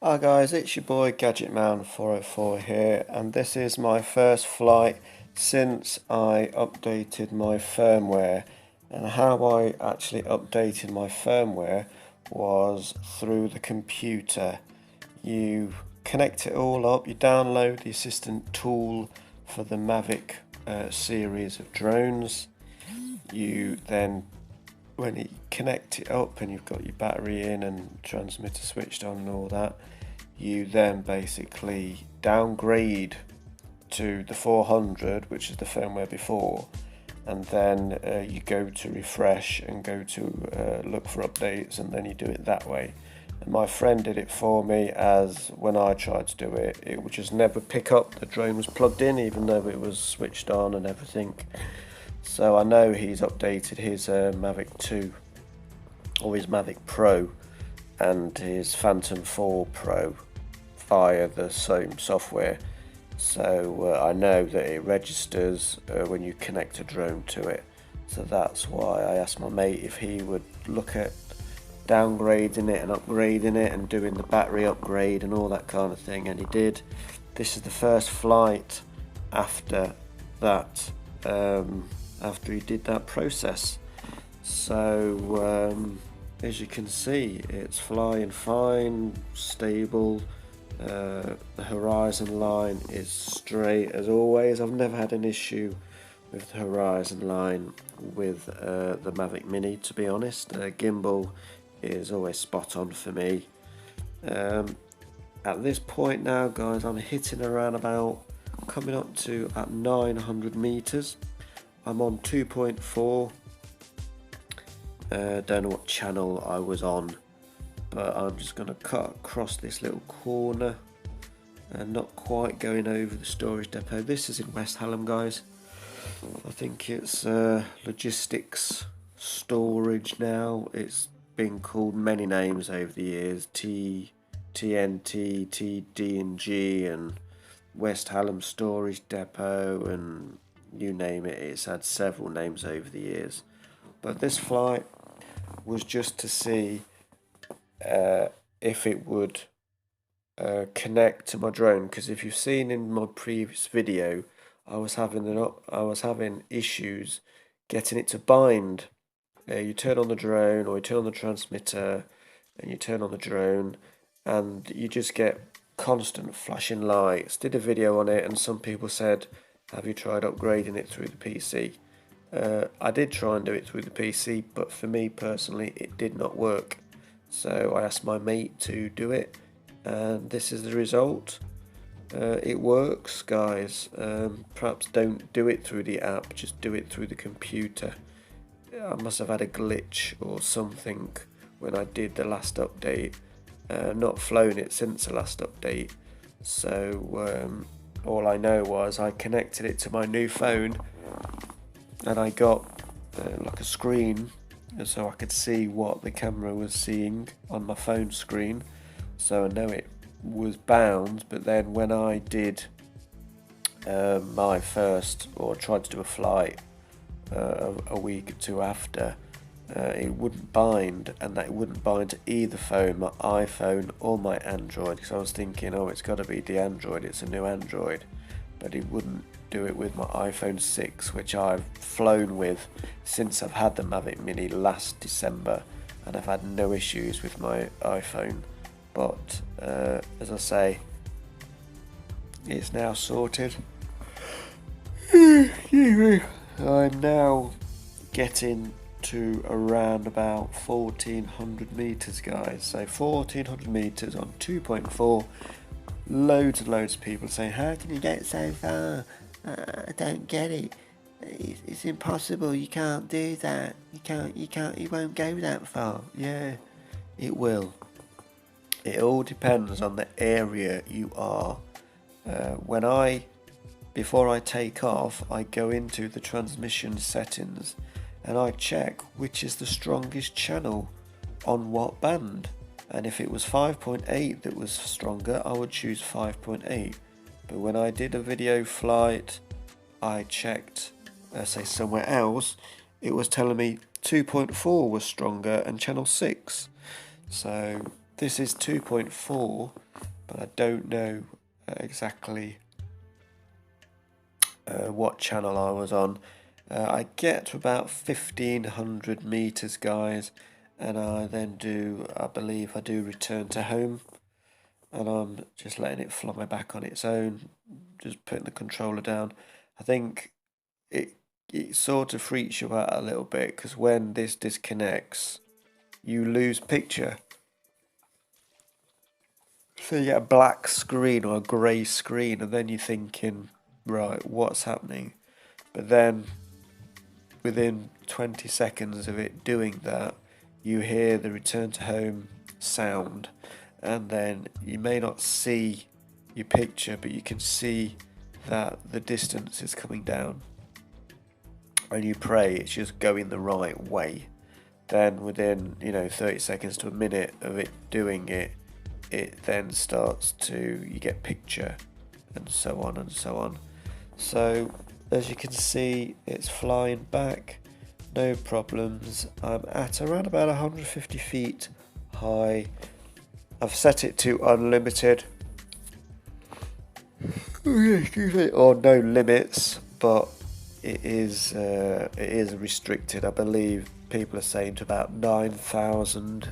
Hi guys, it's your boy Gadgetman 404 here, and this is my first flight since I updated my firmware. And how I actually updated my firmware was through the computer. You connect it all up, you download the assistant tool for the Mavic series of drones. You then, when you connect it up and you've got your battery in and transmitter switched on and all that, you then basically downgrade to the 400, which is the firmware before, and then you go to refresh and go to look for updates, and then you do it that way. And my friend did it for me, as when I tried to do it, it would just never pick up. The drone was plugged in even though it was switched on and everything. So I know he's updated his Mavic 2 or his Mavic Pro and his Phantom 4 Pro via the same software. So I know that it registers when you connect a drone to it. So that's why I asked my mate if he would look at downgrading it and upgrading it and doing the battery upgrade and all that kind of thing, and he did. This is the first flight after that, after he did that process. So as you can see, it's flying fine, stable. The horizon line is straight as always. I've never had an issue with the horizon line with the Mavic Mini, to be honest. Gimbal is always spot on for me. At this point now, guys, I'm hitting around about, coming up to at 900 meters. I'm on 2.4. Don't know what channel I was on, but I'm just going to cut across this little corner and not quite going over the storage depot. This is in West Hallam, guys. I think it's logistics storage now. It's been called many names over the years: TNT, TD&G, and West Hallam Storage Depot, and you name it. It's had several names over the years. But this flight was just to see if it would connect to my drone, because if you've seen in my previous video, I was having issues getting it to bind. You turn on the drone, or you turn on the transmitter, and you turn on the drone, and you just get constant flashing lights. Did a video on it, and some people said, have you tried upgrading it through the PC? I did try and do it through the PC, but for me personally it did not work. So I asked my mate to do it, and this is the result. It works, guys. Perhaps don't do it through the app, just do it through the computer. I must have had a glitch or something when I did the last update. Not flown it since the last update. So all I know was I connected it to my new phone, and I got like a screen so I could see what the camera was seeing on my phone screen. So I know it was bound, but then when I did my first, or tried to do a flight a week or two after, it wouldn't bind, and that it wouldn't bind to either phone, my iPhone or my Android, because I was thinking, oh, it's got to be the Android, it's a new Android, but it wouldn't do it with my iPhone 6, which I've flown with since I've had the Mavic Mini last December, and I've had no issues with my iPhone. But as I say, it's now sorted. I'm now getting to around about 1400 meters, guys. So 1400 meters on 2.4. Loads and loads of people saying, how can you get so far? I don't get it. It's impossible. You can't do that. You won't go that far. Yeah, it will. It all depends on the area you are. Before I take off, I go into the transmission settings and I check which is the strongest channel on what band. And if it was 5.8 that was stronger, I would choose 5.8. But when I did a video flight, I checked, say somewhere else, it was telling me 2.4 was stronger and channel 6. So this is 2.4, but I don't know exactly what channel I was on. I get to about 1500 meters, guys, and I then I believe I do return to home, and I'm just letting it fly back on its own, just putting the controller down. I think it sort of freaks you out a little bit, because when this disconnects, you lose picture. So you get a black screen or a grey screen, and then you're thinking, right, what's happening? But then within 20 seconds of it doing that, you hear the return to home sound, and then you may not see your picture, but you can see that the distance is coming down, and you pray it's just going the right way. Then within 30 seconds to a minute of it doing it, it then starts to, you get picture, and so on and so on. So as you can see, it's flying back, no problems. I'm at around about 150 feet high. I've set it to unlimited, or no limits, but it is restricted. I believe people are saying to about 9,000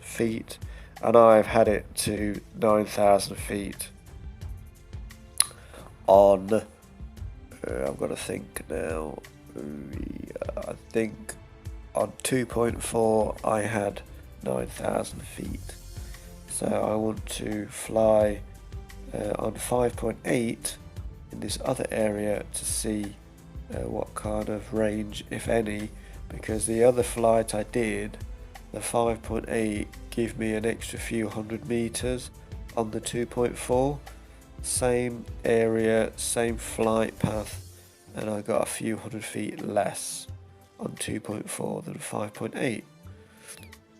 feet, and I've had it to 9,000 feet on, I've got to think now, I think on 2.4 I had 9,000 feet. So I want to fly on 5.8 in this other area to see what kind of range, if any, because the other flight I did, the 5.8, gave me an extra few hundred meters on the 2.4. Same area, same flight path, and I got a few hundred feet less on 2.4 than 5.8.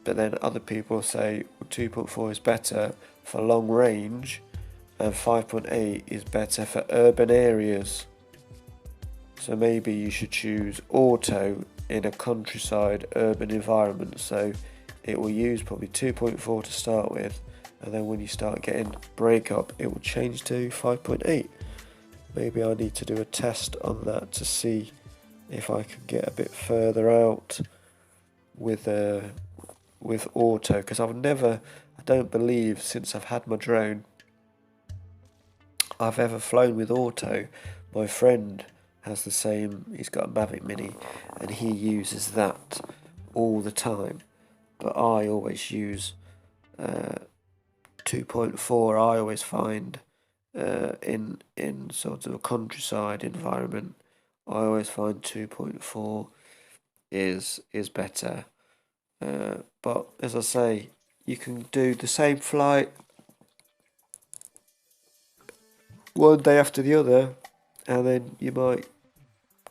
But then other people say 2.4 is better for long range and 5.8 is better for urban areas. So maybe you should choose auto in a countryside urban environment, so it will use probably 2.4 to start with, and then when you start getting breakup, it will change to 5.8. Maybe I need to do a test on that to see if I can get a bit further out with auto, because I don't believe since I've had my drone I've ever flown with auto. My friend has the same, he's got a Mavic Mini, and he uses that all the time, but I always use 2.4. I always find in sort of a countryside environment, I always find 2.4 is better. But as I say, you can do the same flight one day after the other, and then you might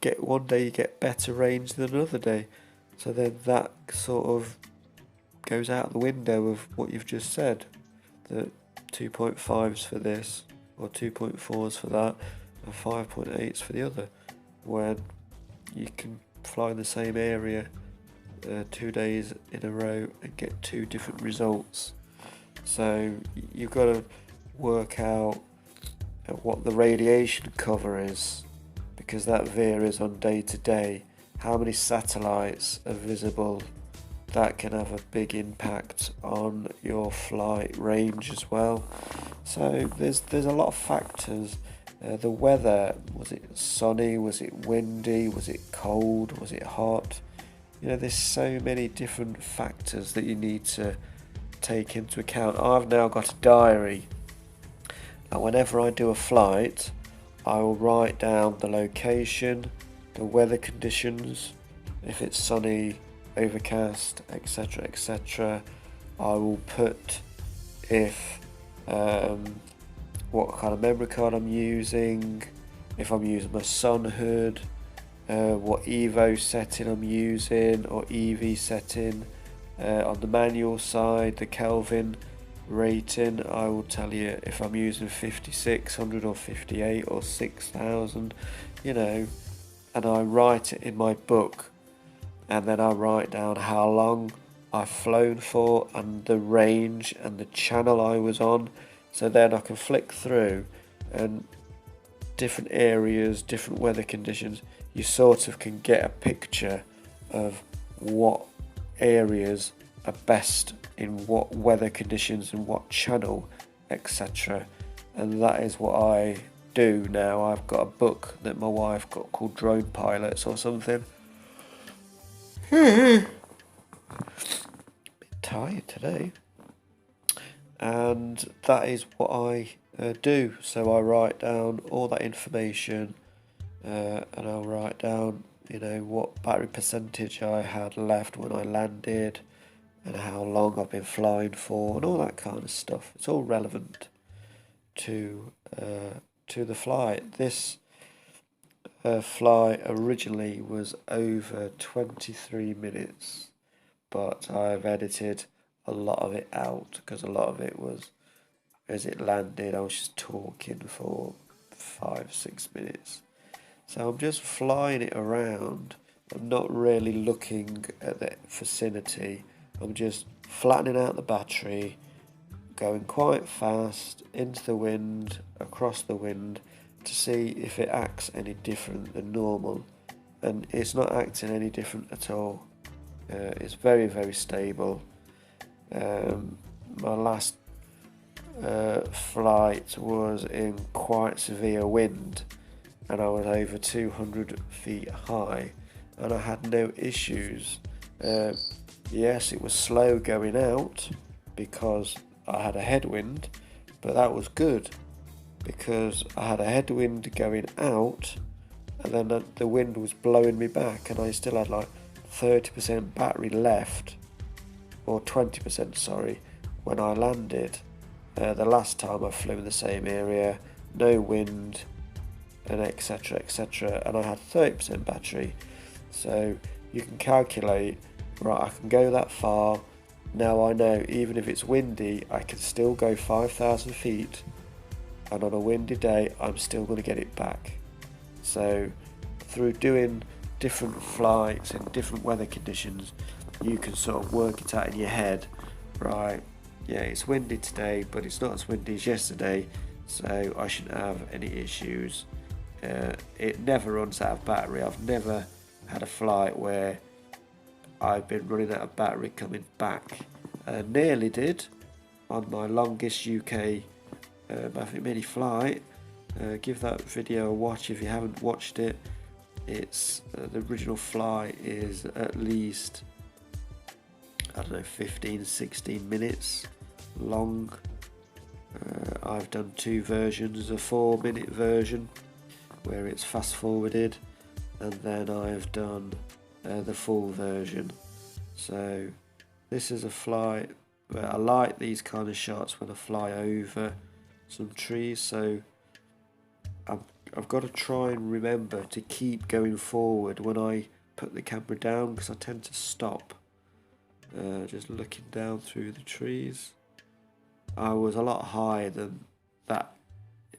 get one day you get better range than another day. So then that sort of goes out the window of what you've just said, that 2.5's for this, or 2.4's for that, and 5.8's for the other, when you can fly in the same area 2 days in a row and get two different results. So you've got to work out what the radiation cover is, because that varies on day to day. How many satellites are visible, that can have a big impact on your flight range as well. So there's a lot of factors. The weather, was it sunny, was it windy, was it cold, was it hot? There's so many different factors that you need to take into account. I've now got a diary, and whenever I do a flight, I will write down the location, the weather conditions, if it's sunny, overcast, etc, etc. I will put if what kind of memory card I'm using, if I'm using my sun hood, what Evo setting I'm using, or EV setting. On the manual side, the Kelvin rating, I will tell you if I'm using 5600 or 58 or 6000, and I write it in my book, and then I write down how long I've flown for and the range and the channel I was on, so then I can flick through and different areas, different weather conditions, you sort of can get a picture of what areas are best in what weather conditions and what channel, etc. And that is what I do now. I've got a book that my wife got called Drone Pilots or something. Bit tired today. And that is what I do. So I write down all that information, and I'll write down, you know, what battery percentage I had left when I landed, and how long I've been flying for, and all that kind of stuff. It's all relevant to the flight. This flight originally was over 23 minutes, but I've edited a lot of it out because a lot of it was, as it landed, I was just talking for 5-6 minutes. So I'm just flying it around. I'm not really looking at the vicinity. I'm just flattening out the battery, going quite fast into the wind, across the wind, to see if it acts any different than normal. And it's not acting any different at all. It's very, very stable. My last flight was in quite severe wind, and I was over 200 feet high, and I had no issues. Yes, it was slow going out because I had a headwind, but that was good because I had a headwind going out, and then the wind was blowing me back, and I still had like 30% battery left, or 20%, sorry, when I landed. The last time I flew in the same area, no wind, and etc, etc, and I had 30% battery. So you can calculate, right, I can go that far. Now I know even if it's windy, I can still go 5,000 feet, and on a windy day I'm still going to get it back. So through doing different flights in different weather conditions, you can sort of work it out in your head, right? Yeah, it's windy today, but it's not as windy as yesterday, so I shouldn't have any issues. It never runs out of battery. I've never had a flight where I've been running out of battery coming back. Nearly did on my longest UK Mavic Mini flight. Give that video a watch if you haven't watched it. It's the original flight is at least, I don't know, 15-16 minutes long. I've done two versions, a 4-minute version where it's fast forwarded, and then I've done the full version. So this is a flight where I like these kind of shots when I fly over some trees, so I've got to try and remember to keep going forward when I put the camera down, because I tend to stop just looking down through the trees. I was a lot higher than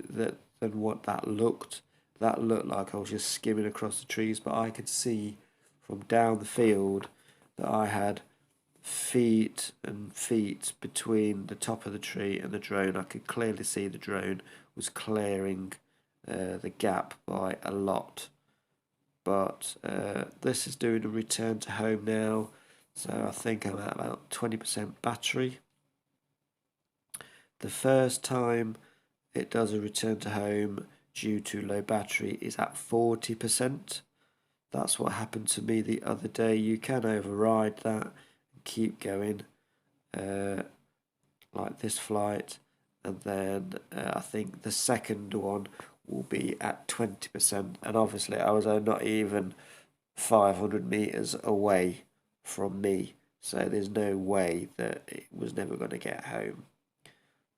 than what that looked. That looked like I was just skimming across the trees, but I could see from down the field that I had feet and feet between the top of the tree and the drone. I could clearly see the drone was clearing the gap by a lot. But this is doing a return to home now, so I think I'm at about 20% battery. The first time it does a return to home due to low battery is at 40%. That's what happened to me the other day. You can override that and keep going like this flight, and then I think the second one will be at 20%, and obviously I was not even 500 meters away from me, so there's no way that it was never going to get home.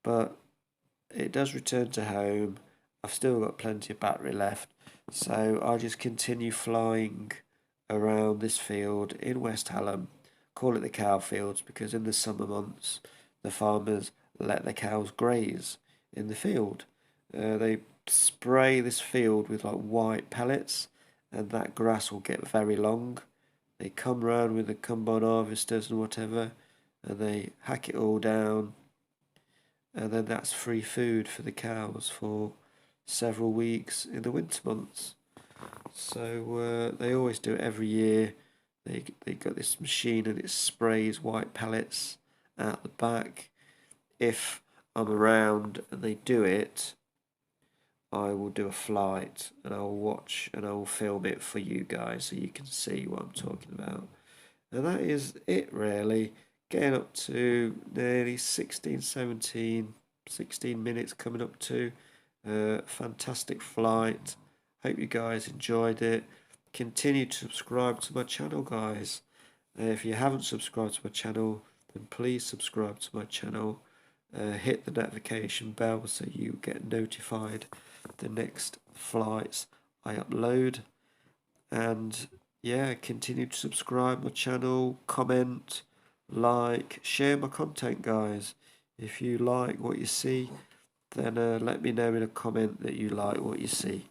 But it does return to home. I've still got plenty of battery left, so I'll just continue flying around this field in West Hallam. Call it the cow fields because in the summer months the farmers let the cows graze in the field. They spray this field with like white pellets, and that grass will get very long, They come round with the combine harvesters and whatever, and they hack it all down, and then that's free food for the cows for several weeks in the winter months. So they always do it every year. They got this machine and it sprays white pellets out the back. If I'm around and they do it, I will do a flight and I will watch and I will film it for you guys so you can see what I'm talking about. And that is it really. Getting up to nearly 16, 17, 16 minutes coming up to. Fantastic flight. Hope you guys enjoyed it. Continue to subscribe to my channel, guys. If you haven't subscribed to my channel, then please subscribe to my channel. Hit the notification bell so you get notified the next flights I upload. And yeah, continue to subscribe my channel, comment, like, share my content, guys. If you like what you see, then let me know in a comment that you like what you see.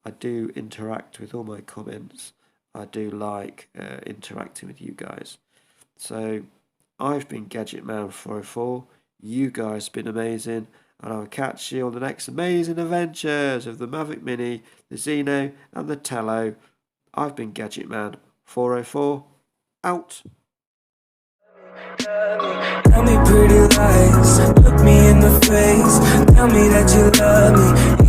I do interact with all my comments. I do like interacting with you guys. So I've been Gadgetman 404. You guys have been amazing, and I'll catch you on the next amazing adventures of the Mavic Mini, the Xeno, and the Tello. I've been Gadgetman 404. Out. Tell me pretty lies, look me in the face, tell me that you love me.